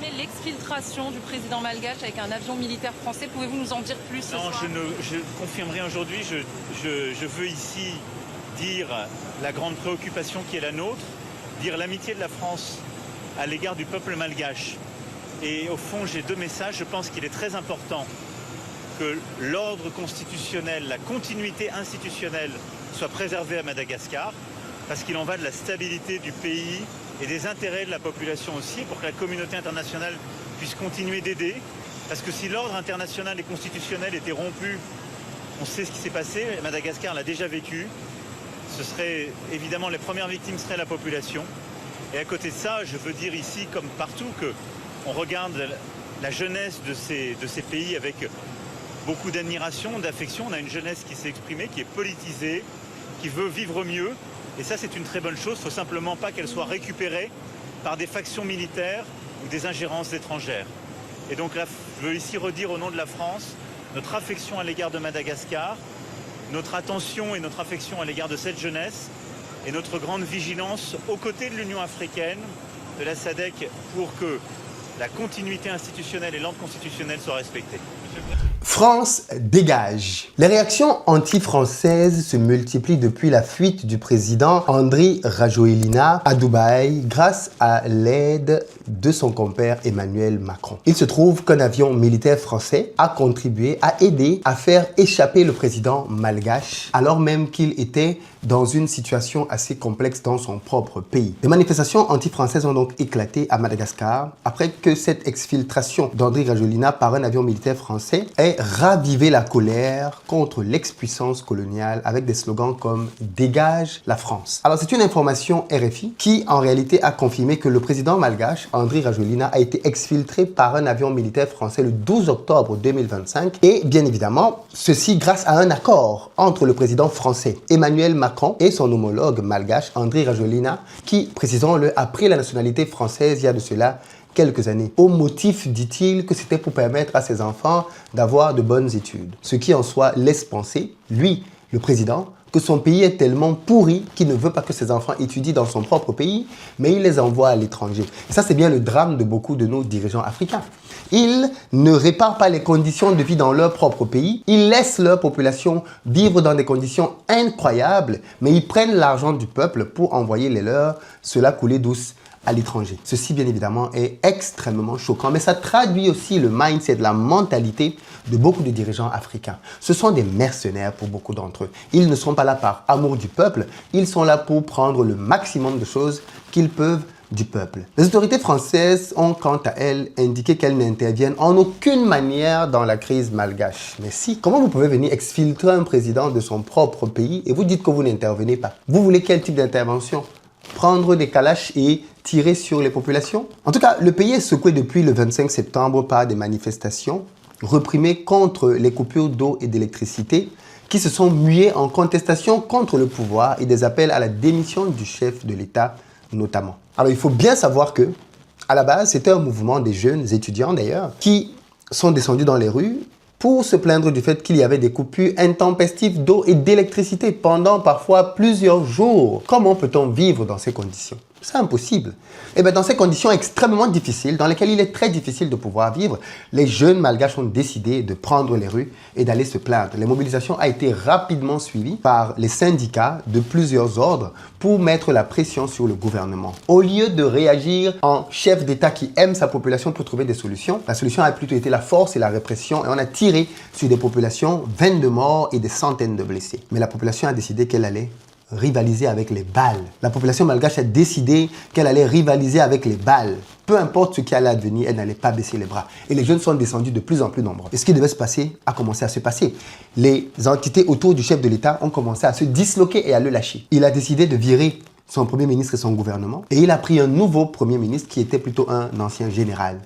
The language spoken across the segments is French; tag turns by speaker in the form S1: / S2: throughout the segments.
S1: confirmé l'exfiltration du président malgache avec un avion militaire français. Pouvez-vous nous en dire plus ce
S2: Non,
S1: soir?
S2: je ne confirme rien aujourd'hui. Je veux ici dire la grande préoccupation qui est la nôtre, dire l'amitié de la France à l'égard du peuple malgache. Et au fond, j'ai deux messages. Je pense qu'il est très important que l'ordre constitutionnel, la continuité institutionnelle soit préservée à Madagascar, parce qu'il en va de la stabilité du pays et des intérêts de la population aussi, pour que la communauté internationale puisse continuer d'aider. Parce que si l'ordre international et constitutionnel était rompu, on sait ce qui s'est passé, Madagascar l'a déjà vécu, ce serait évidemment les premières victimes seraient la population. Et à côté de ça, je veux dire ici, comme partout, qu'on regarde la jeunesse de ces pays avec beaucoup d'admiration, d'affection. On a une jeunesse qui s'est exprimée, qui est politisée, qui veut vivre mieux. Et ça, c'est une très bonne chose. Il ne faut simplement pas qu'elle soit récupérée par des factions militaires ou des ingérences étrangères. Et donc là, je veux ici redire au nom de la France notre affection à l'égard de Madagascar, notre attention et notre affection à l'égard de cette jeunesse et notre grande vigilance aux côtés de l'Union africaine, de la SADC, pour que la continuité institutionnelle et l'ordre constitutionnel soient respectés.
S3: France dégage. Les réactions anti-françaises se multiplient depuis la fuite du président Andry Rajoelina à Dubaï grâce à l'aide de son compère Emmanuel Macron. Il se trouve qu'un avion militaire français a contribué à aider à faire échapper le président malgache alors même qu'il était dans une situation assez complexe dans son propre pays. Des manifestations anti-françaises ont donc éclaté à Madagascar après que cette exfiltration d'Andry Rajoelina par un avion militaire français ait ravivé la colère contre l'ex-puissance coloniale avec des slogans comme « Dégage la France ». Alors c'est une information RFI qui en réalité a confirmé que le président malgache Andry Rajoelina a été exfiltré par un avion militaire français le 12 octobre 2025 et bien évidemment ceci grâce à un accord entre le président français Emmanuel Macron et son homologue malgache Andry Rajoelina qui, précisons-le, a pris la nationalité française il y a de cela quelques années, au motif, dit-il, que c'était pour permettre à ses enfants d'avoir de bonnes études. Ce qui en soi laisse penser, lui, le président, que son pays est tellement pourri qu'il ne veut pas que ses enfants étudient dans son propre pays, mais il les envoie à l'étranger. Et ça, c'est bien le drame de beaucoup de nos dirigeants africains. Ils ne réparent pas les conditions de vie dans leur propre pays, ils laissent leur population vivre dans des conditions incroyables, mais ils prennent l'argent du peuple pour envoyer les leurs, cela couler douce à l'étranger. Ceci, bien évidemment, est extrêmement choquant, mais ça traduit aussi le mindset, la mentalité de beaucoup de dirigeants africains. Ce sont des mercenaires pour beaucoup d'entre eux. Ils ne sont pas là par amour du peuple, ils sont là pour prendre le maximum de choses qu'ils peuvent du peuple. Les autorités françaises ont, quant à elles, indiqué qu'elles n'interviennent en aucune manière dans la crise malgache. Mais si, comment vous pouvez venir exfiltrer un président de son propre pays et vous dites que vous n'intervenez pas? Vous voulez quel type d'intervention? Prendre des calaches et tirer sur les populations? En tout cas, le pays est secoué depuis le 25 septembre par des manifestations réprimées contre les coupures d'eau et d'électricité qui se sont muées en contestation contre le pouvoir et des appels à la démission du chef de l'État notamment. Alors il faut bien savoir que, à la base, c'était un mouvement des jeunes étudiants d'ailleurs qui sont descendus dans les rues pour se plaindre du fait qu'il y avait des coupures intempestives d'eau et d'électricité pendant parfois plusieurs jours. Comment peut-on vivre dans ces conditions? C'est impossible. Et bien dans ces conditions extrêmement difficiles, dans lesquelles il est très difficile de pouvoir vivre, les jeunes malgaches ont décidé de prendre les rues et d'aller se plaindre. Les mobilisations ont été rapidement suivies par les syndicats de plusieurs ordres pour mettre la pression sur le gouvernement. Au lieu de réagir en chef d'État qui aime sa population pour trouver des solutions, la solution a plutôt été la force et la répression et on a tiré sur des populations, 22 morts et des centaines de blessés. Mais la population a décidé qu'elle allait rivaliser avec les balles. La population malgache a décidé qu'elle allait rivaliser avec les balles. Peu importe ce qui allait advenir, elle n'allait pas baisser les bras. Et les jeunes sont descendus de plus en plus nombreux. Et ce qui devait se passer a commencé à se passer. Les entités autour du chef de l'État ont commencé à se disloquer et à le lâcher. Il a décidé de virer son premier ministre et son gouvernement. Et il a pris un nouveau premier ministre qui était plutôt un ancien général,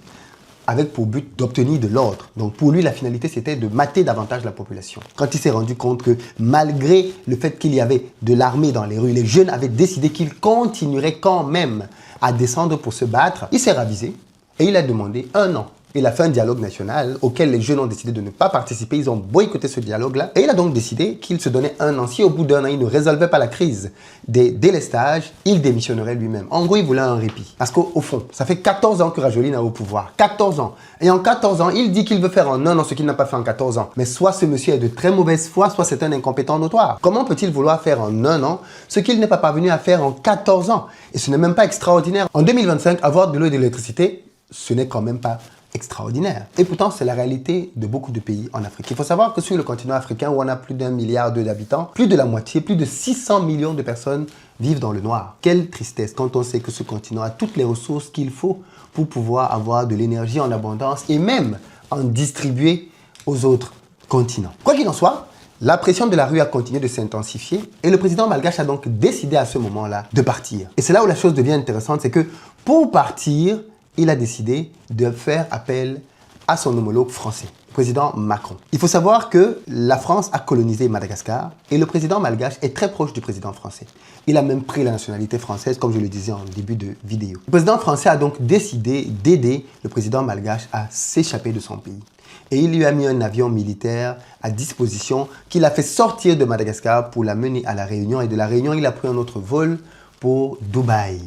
S3: avec pour but d'obtenir de l'ordre. Donc pour lui, la finalité, c'était de mater davantage la population. Quand il s'est rendu compte que malgré le fait qu'il y avait de l'armée dans les rues, les jeunes avaient décidé qu'ils continueraient quand même à descendre pour se battre, il s'est ravisé et il a demandé 1 an Il a fait un dialogue national auquel les jeunes ont décidé de ne pas participer. Ils ont boycotté ce dialogue-là. Et il a donc décidé qu'il se donnait un an. Si au bout d'un an, il ne résolvait pas la crise des délestages, il démissionnerait lui-même. En gros, il voulait un répit. Parce qu'au fond, ça fait 14 ans que Rajoelina est au pouvoir. 14 ans. Et en 14 ans, il dit qu'il veut faire en un an ce qu'il n'a pas fait en 14 ans. Mais soit ce monsieur est de très mauvaise foi, soit c'est un incompétent notoire. Comment peut-il vouloir faire en un an ce qu'il n'est pas parvenu à faire en 14 ans? Et ce n'est même pas extraordinaire. En 2025, avoir de l'eau et de l'électricité, ce n'est quand même pas extraordinaire. Et pourtant, c'est la réalité de beaucoup de pays en Afrique. Il faut savoir que sur le continent africain, où on a plus d'1,2 milliard d'habitants, plus de la moitié, plus de 600 millions de personnes vivent dans le noir. Quelle tristesse quand on sait que ce continent a toutes les ressources qu'il faut pour pouvoir avoir de l'énergie en abondance et même en distribuer aux autres continents. Quoi qu'il en soit, la pression de la rue a continué de s'intensifier et le président malgache a donc décidé à ce moment-là de partir. Et c'est là où la chose devient intéressante, c'est que pour partir, il a décidé de faire appel à son homologue français, le président Macron. Il faut savoir que la France a colonisé Madagascar et le président malgache est très proche du président français. Il a même pris la nationalité française, comme je le disais en début de vidéo. Le président français a donc décidé d'aider le président malgache à s'échapper de son pays. Et il lui a mis un avion militaire à disposition qu'il a fait sortir de Madagascar pour l'amener à La Réunion. Et de La Réunion, il a pris un autre vol pour Dubaï.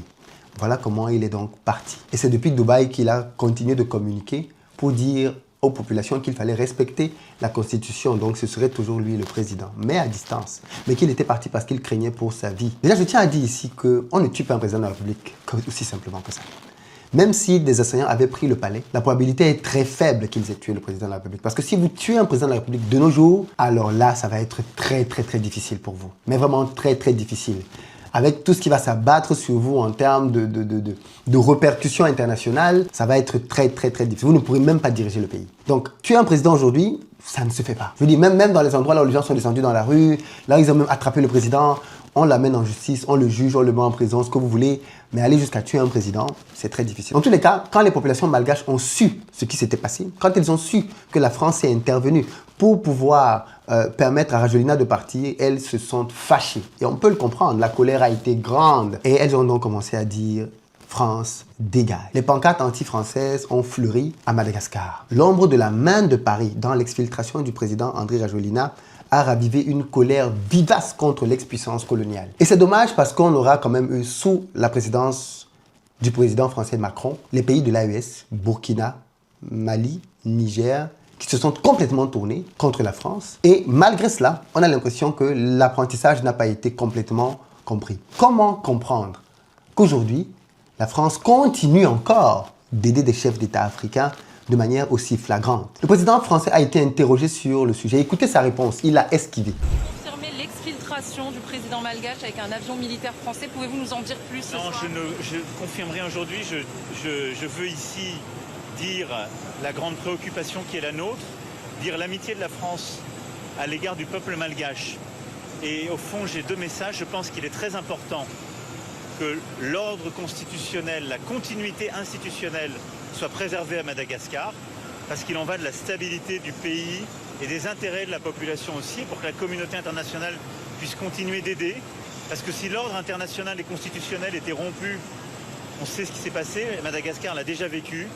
S3: Voilà comment il est donc parti. Et c'est depuis Dubaï qu'il a continué de communiquer pour dire aux populations qu'il fallait respecter la Constitution. Donc ce serait toujours lui le président, mais à distance. Mais qu'il était parti parce qu'il craignait pour sa vie. Déjà, je tiens à dire ici qu'on ne tue pas un président de la République aussi simplement que ça. Même si des assaillants avaient pris le palais, la probabilité est très faible qu'ils aient tué le président de la République. Parce que si vous tuez un président de la République de nos jours, alors là, ça va être très difficile pour vous. Mais vraiment très difficile. Avec tout ce qui va s'abattre sur vous en termes de répercussions internationales, ça va être très difficile. Vous ne pourrez même pas diriger le pays. Donc, tuer un président aujourd'hui, ça ne se fait pas. Je veux dire, même dans les endroits là où les gens sont descendus dans la rue, là ils ont même attrapé le président, on l'amène en justice, on le juge, on le met en prison, ce que vous voulez. Mais aller jusqu'à tuer un président, c'est très difficile. En tous les cas, quand les populations malgaches ont su ce qui s'était passé, quand ils ont su que la France est intervenue pour pouvoir permettre à Rajoelina de partir, elles se sont fâchées. Et on peut le comprendre, la colère a été grande. Et elles ont donc commencé à dire « France, dégage ». Les pancartes anti-françaises ont fleuri à Madagascar. L'ombre de la main de Paris dans l'exfiltration du président Andry Rajoelina a ravivé une colère vivace contre l'ex-puissance coloniale. Et c'est dommage parce qu'on aura quand même eu, sous la présidence du président français Macron, les pays de l'AES, Burkina, Mali, Niger, qui se sont complètement tournés contre la France. Et malgré cela, on a l'impression que l'apprentissage n'a pas été complètement compris. Comment comprendre qu'aujourd'hui, la France continue encore d'aider des chefs d'État africains de manière aussi flagrante? Le président français a été interrogé sur le sujet. Écoutez sa réponse, il a esquivé.
S1: Confirmez l'exfiltration du président malgache avec un avion militaire français. Pouvez-vous nous en dire plus ce soir?
S2: Je confirme rien aujourd'hui. Je veux ici dire la grande préoccupation qui est la nôtre, dire l'amitié de la France à l'égard du peuple malgache. Et au fond, j'ai deux messages. Je pense qu'il est très important que l'ordre constitutionnel, la continuité institutionnelle soit préservée à Madagascar, parce qu'il en va de la stabilité du pays et des intérêts de la population aussi, pour que la communauté internationale puisse continuer d'aider. Parce que si l'ordre international et constitutionnel était rompu, on sait ce qui s'est passé, Madagascar l'a déjà vécu,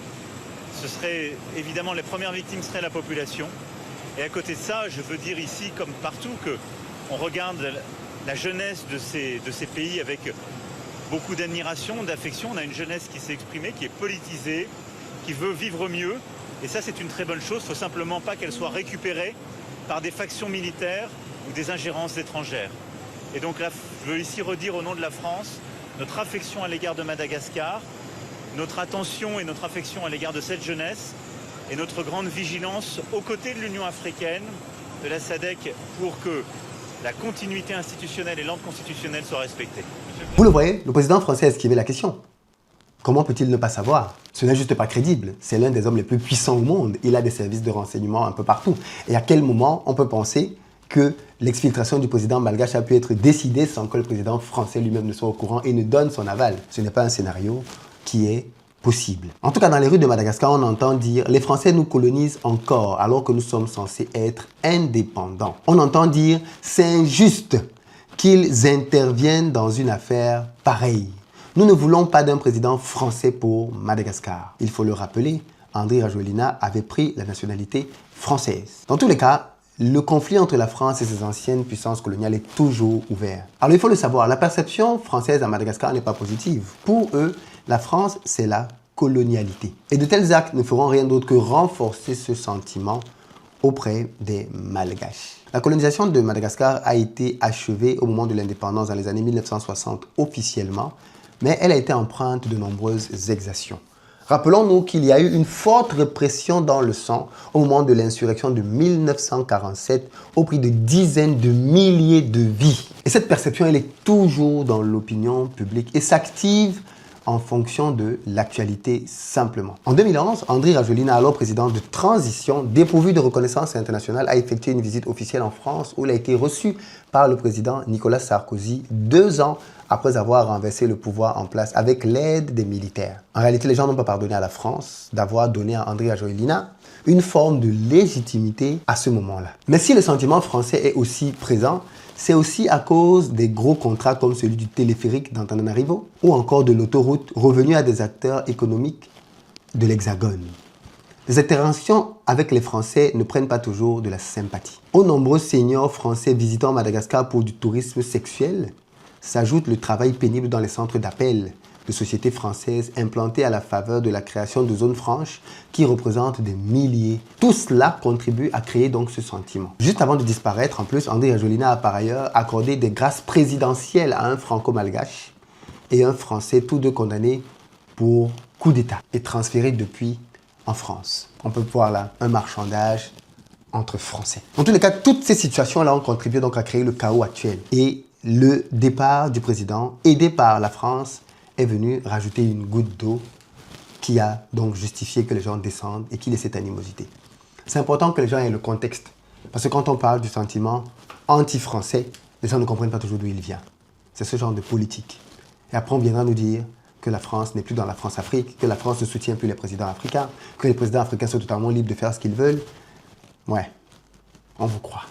S2: ce serait évidemment les premières victimes seraient la population. Et à côté de ça, je veux dire ici, comme partout, qu'on regarde la jeunesse de ces pays avec beaucoup d'admiration, d'affection. On a une jeunesse qui s'est exprimée, qui est politisée, qui veut vivre mieux. Et ça, c'est une très bonne chose. Il ne faut simplement pas qu'elle soit récupérée par des factions militaires ou des ingérences étrangères. Et donc là, je veux ici redire au nom de la France notre affection à l'égard de Madagascar, notre attention et notre affection à l'égard de cette jeunesse et notre grande vigilance aux côtés de l'Union africaine, de la SADC, pour que la continuité institutionnelle et l'ordre constitutionnel soient respectés.
S3: Vous le voyez, le président français a esquivé la question. Comment peut-il ne pas savoir? Ce n'est juste pas crédible. C'est l'un des hommes les plus puissants au monde. Il a des services de renseignement un peu partout. Et à quel moment on peut penser que l'exfiltration du président malgache a pu être décidée sans que le président français lui-même ne soit au courant et ne donne son aval? Ce n'est pas un scénario qui est possible. En tout cas, dans les rues de Madagascar, on entend dire « Les Français nous colonisent encore alors que nous sommes censés être indépendants ». On entend dire « C'est injuste qu'ils interviennent dans une affaire pareille. Nous ne voulons pas d'un président français pour Madagascar ». Il faut le rappeler, Andry Rajoelina avait pris la nationalité française. Dans tous les cas, le conflit entre la France et ses anciennes puissances coloniales est toujours ouvert. Alors il faut le savoir, la perception française à Madagascar n'est pas positive. Pour eux, la France, c'est la colonialité. Et de tels actes ne feront rien d'autre que renforcer ce sentiment auprès des Malgaches. La colonisation de Madagascar a été achevée au moment de l'indépendance dans les années 1960 officiellement, mais elle a été empreinte de nombreuses exactions. Rappelons-nous qu'il y a eu une forte répression dans le sang au moment de l'insurrection de 1947 au prix de dizaines de milliers de vies. Et cette perception, elle est toujours dans l'opinion publique et s'active en fonction de l'actualité simplement. En 2011, Andry Rajoelina, alors président de transition, dépourvu de reconnaissance internationale, a effectué une visite officielle en France où il a été reçu par le président Nicolas Sarkozy 2 ans après avoir renversé le pouvoir en place avec l'aide des militaires. En réalité, les gens n'ont pas pardonné à la France d'avoir donné à Andry Rajoelina une forme de légitimité à ce moment-là. Mais si le sentiment français est aussi présent, c'est aussi à cause des gros contrats comme celui du téléphérique d'Antananarivo ou encore de l'autoroute revenue à des acteurs économiques de l'Hexagone. Les interactions avec les Français ne prennent pas toujours de la sympathie. Aux nombreux seniors français visitant Madagascar pour du tourisme sexuel s'ajoute le travail pénible dans les centres d'appel de sociétés françaises implantées à la faveur de la création de zones franches qui représentent des milliers. Tout cela contribue à créer donc ce sentiment. Juste avant de disparaître, en plus, Andry Rajoelina a par ailleurs accordé des grâces présidentielles à un franco-malgache et un Français, tous deux condamnés pour coup d'État et transférés depuis en France. On peut voir là un marchandage entre Français. En tous les cas, toutes ces situations-là ont contribué donc à créer le chaos actuel. Et le départ du président, aidé par la France, est venu rajouter une goutte d'eau qui a donc justifié que les gens descendent et qu'il y ait cette animosité. C'est important que les gens aient le contexte. Parce que quand on parle du sentiment anti-français, les gens ne comprennent pas toujours d'où il vient. C'est ce genre de politique. Et après, on viendra nous dire que la France n'est plus dans la France-Afrique, que la France ne soutient plus les présidents africains, que les présidents africains sont totalement libres de faire ce qu'ils veulent. Ouais, on vous croit.